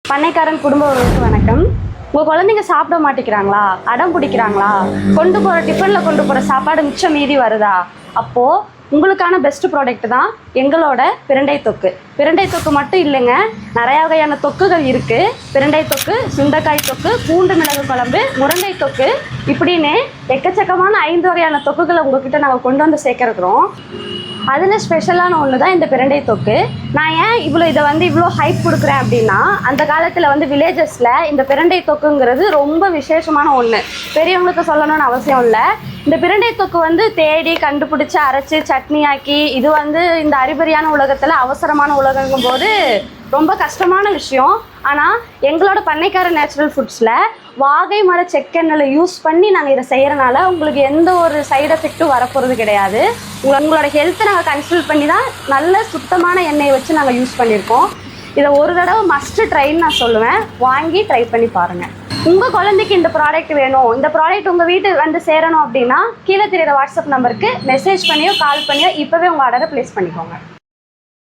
பண்ணைக்காரன் குடும்ப உறவுக்கு வணக்கம். உங்கள் குழந்தைங்க சாப்பிட மாட்டேங்கிறாங்களா, அடம் பிடிக்கிறாங்களா, கொண்டு போகிற டிஃபனில் கொண்டு போகிற சாப்பாடு மிச்சம் மீதி வருதா? அப்போது உங்களுக்கான பெஸ்ட் ப்ராடக்ட் தான் எங்களோட பிரண்டை தொக்கு. பிரண்டை தொக்கு மட்டும் இல்லைங்க, நிறையா வகையான தொக்குகள் இருக்குது. பிரண்டை தொக்கு, சுண்டைக்காய் தொக்கு, பூண்டு மிளகு குழம்பு, முருங்கை தொக்கு, இப்படின்னு எக்கச்சக்கமான 5 வகையான தொக்குகளை உங்ககிட்ட நாங்கள் கொண்டு வந்து சேர்க்கிறோம். அதில் ஸ்பெஷலான ஒன்று தான் இந்த பிரண்டை தொக்கு. நான் ஏன் இவ்வளோ ஹைப் கொடுக்குறேன் அப்படின்னா, அந்த காலத்தில் வில்லேஜஸில் இந்த பிரண்டை தொக்குங்கிறது ரொம்ப விசேஷமான ஒன்று. பெரியவங்களுக்கு சொல்லணும்னு அவசியம் இல்லை. இந்த பிரண்டை தொக்கு தேடி கண்டுபிடிச்சி அரைச்சி சட்னி ஆக்கி இது இந்த அறிபறியான உலகத்தில் அவசரமான உலகங்கும் போது ரொம்ப கஷ்டமான விஷயம். ஆனால் எங்களோட பண்ணைக்கார நேச்சுரல் ஃபுட்ஸில் வாகை மர செக்கெண்ணெய் யூஸ் பண்ணி நாங்கள் இதை செய்கிறனால உங்களுக்கு எந்த ஒரு சைடு எஃபெக்ட்டும் வரப்போகிறது கிடையாது. உங்களோட ஹெல்த்தை நாங்கள் கன்சிடர் பண்ணி தான் நல்ல சுத்தமான எண்ணெயை வச்சு நாங்கள் யூஸ் பண்ணியிருக்கோம். இதை ஒரு தடவை மஸ்ட்டு ட்ரைன்னு நான் சொல்லுவேன். வாங்கி ட்ரை பண்ணி பாருங்கள். உங்கள் குழந்தைக்கு இந்த ப்ராடக்ட் வேணும், இந்த ப்ராடக்ட் உங்கள் வீட்டு சேரணும் அப்படின்னா கீழே தெரியுற வாட்ஸ்அப் நம்பருக்கு மெசேஜ் பண்ணியோ கால் பண்ணியோ இப்போவே உங்கள் ஆர்டரை ப்ளேஸ் பண்ணிக்கோங்க.